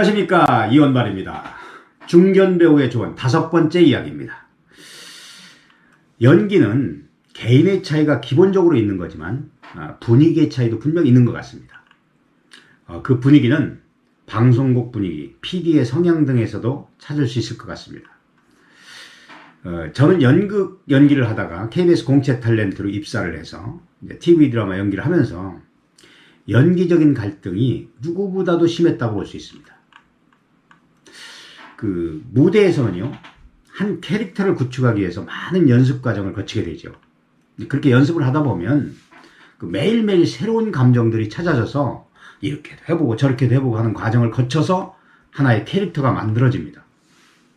안녕하십니까, 이원발입니다. 중견 배우의 조언 5번째 이야기입니다. 연기는 개인의 차이가 기본적으로 있는 거지만 분위기의 차이도 분명히 있는 것 같습니다. 그 분위기는 방송국 분위기, PD의 성향 등에서도 찾을 수 있을 것 같습니다. 저는 연극 연기를 하다가 KBS 공채 탤런트로 입사를 해서 TV 드라마 연기를 하면서 연기적인 갈등이 누구보다도 심했다고 볼 수 있습니다. 그 무대에서는요, 한 캐릭터를 구축하기 위해서 많은 연습 과정을 거치게 되죠. 그렇게 연습을 하다 보면 매일매일 새로운 감정들이 찾아져서 이렇게도 해보고 저렇게도 해보고 하는 과정을 거쳐서 하나의 캐릭터가 만들어집니다.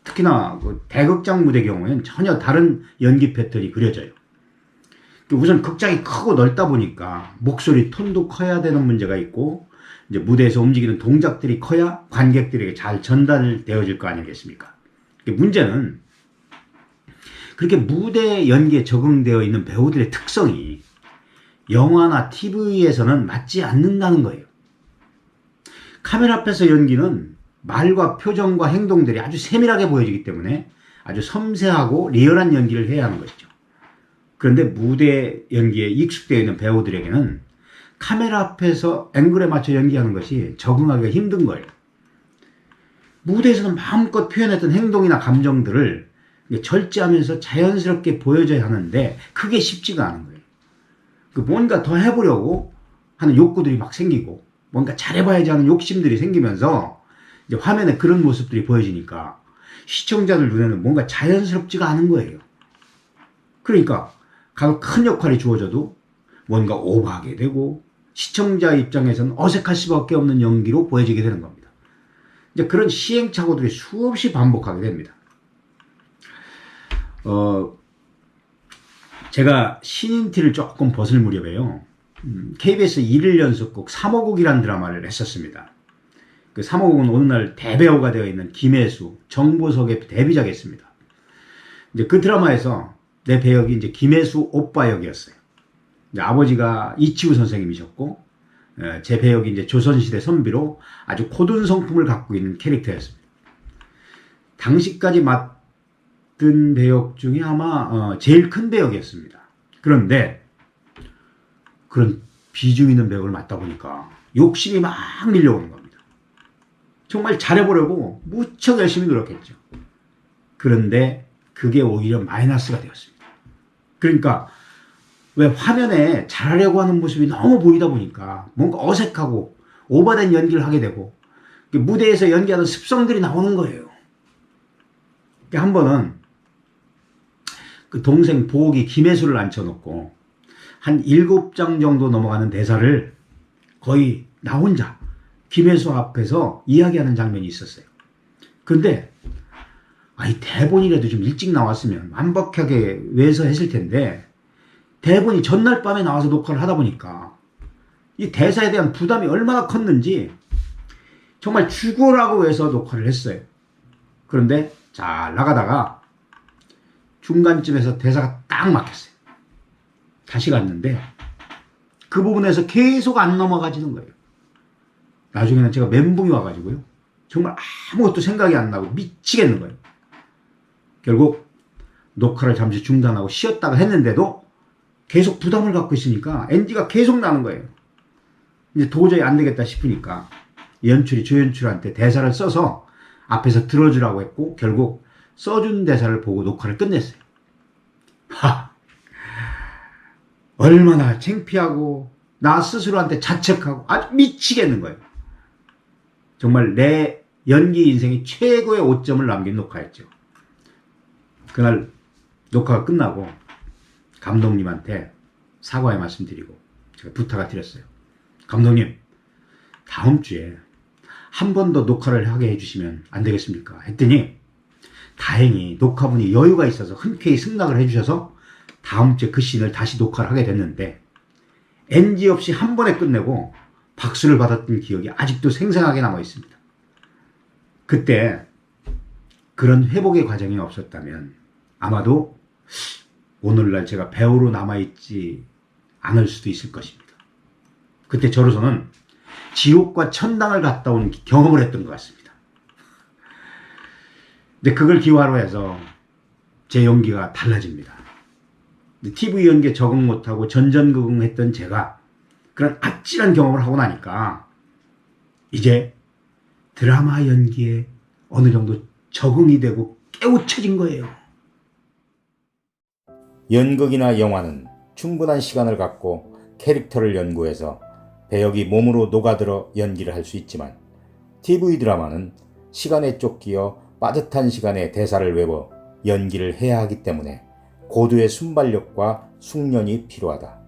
특히나 대극장 무대 경우에는 전혀 다른 연기 패턴이 그려져요. 우선 극장이 크고 넓다 보니까 목소리 톤도 커야 되는 문제가 있고, 이제 무대에서 움직이는 동작들이 커야 관객들에게 잘 전달되어질 거 아니겠습니까? 문제는 그렇게 무대 연기에 적응되어 있는 배우들의 특성이 영화나 TV에서는 맞지 않는다는 거예요. 카메라 앞에서 연기는 말과 표정과 행동들이 아주 세밀하게 보여지기 때문에 아주 섬세하고 리얼한 연기를 해야 하는 것이죠. 그런데 무대 연기에 익숙되어 있는 배우들에게는 카메라 앞에서 앵글에 맞춰 연기하는 것이 적응하기가 힘든 거예요. 무대에서는 마음껏 표현했던 행동이나 감정들을 절제하면서 자연스럽게 보여줘야 하는데 그게 쉽지가 않은 거예요. 뭔가 더 해보려고 하는 욕구들이 막 생기고, 뭔가 잘해봐야지 하는 욕심들이 생기면서 이제 화면에 그런 모습들이 보여지니까 시청자들 눈에는 뭔가 자연스럽지가 않은 거예요. 그러니까 가끔 큰 역할이 주어져도 뭔가 오버하게 되고 시청자 입장에서는 어색할 수밖에 없는 연기로 보여지게 되는 겁니다. 이제 그런 시행착오들이 수없이 반복하게 됩니다. 제가 신인 티를 조금 벗을 무렵에요, KBS 1일 연속곡 3호곡이라는 드라마를 했었습니다. 그 3호곡은 오늘날 대배우가 되어 있는 김혜수, 정보석의 데뷔작이었습니다. 이제 그 드라마에서 내 배역이 이제 김혜수 오빠 역이었어요. 이제 아버지가 이치우 선생님이셨고, 제 배역이 이제 조선시대 선비로 아주 고든 성품을 갖고 있는 캐릭터였습니다. 당시까지 맡은 배역 중에 아마 제일 큰 배역이었습니다. 그런데 그런 비중 있는 배역을 맡다 보니까 욕심이 막 밀려오는 겁니다. 정말 잘해보려고 무척 열심히 노력했죠. 그런데 그게 오히려 마이너스가 되었습니다. 그러니까 왜 화면에 잘하려고 하는 모습이 너무 보이다 보니까 뭔가 어색하고 오버된 연기를 하게 되고 무대에서 연기하던 습성들이 나오는 거예요. 한 번은 그 동생 보옥이 김혜수를 앉혀놓고 한 7장 정도 넘어가는 대사를 거의 나 혼자 김혜수 앞에서 이야기하는 장면이 있었어요. 근데 이 대본이라도 좀 일찍 나왔으면 완벽하게 외워서 했을 텐데, 대본이 전날 밤에 나와서 녹화를 하다 보니까 이 대사에 대한 부담이 얼마나 컸는지 정말 죽으라고 해서 녹화를 했어요. 그런데 잘 나가다가 중간쯤에서 대사가 딱 막혔어요. 다시 갔는데 그 부분에서 계속 안 넘어가지는 거예요. 나중에는 제가 멘붕이 와가지고요, 정말 아무것도 생각이 안 나고 미치겠는 거예요. 결국 녹화를 잠시 중단하고 쉬었다가 했는데도 계속 부담을 갖고 있으니까 NG가 계속 나는 거예요. 이제 도저히 안 되겠다 싶으니까 연출이 조연출한테 대사를 써서 앞에서 들어주라고 했고, 결국 써준 대사를 보고 녹화를 끝냈어요. 얼마나 창피하고 나 스스로한테 자책하고 아주 미치겠는 거예요. 정말 내 연기 인생의 최고의 오점을 남긴 녹화였죠. 그날 녹화가 끝나고 감독님한테 사과의 말씀 드리고 제가 부탁을 드렸어요. 감독님, 다음 주에 한 번 더 녹화를 하게 해주시면 안 되겠습니까? 했더니 다행히 녹화분이 여유가 있어서 흔쾌히 승낙을 해주셔서 다음 주에 그 씬을 다시 녹화를 하게 됐는데, NG 없이 한 번에 끝내고 박수를 받았던 기억이 아직도 생생하게 남아 있습니다. 그때 그런 회복의 과정이 없었다면 아마도 오늘날 제가 배우로 남아있지 않을 수도 있을 것입니다. 그때 저로서는 지옥과 천당을 갔다 온 경험을 했던 것 같습니다. 근데 그걸 기화로 해서 제 연기가 달라집니다. TV 연기에 적응 못하고 전전긍긍했던 제가 그런 아찔한 경험을 하고 나니까 이제 드라마 연기에 어느 정도 적응이 되고 깨우쳐진 거예요. 연극이나 영화는 충분한 시간을 갖고 캐릭터를 연구해서 배역이 몸으로 녹아들어 연기를 할 수 있지만 TV 드라마는 시간에 쫓기어 빠듯한 시간에 대사를 외워 연기를 해야 하기 때문에 고도의 순발력과 숙련이 필요하다.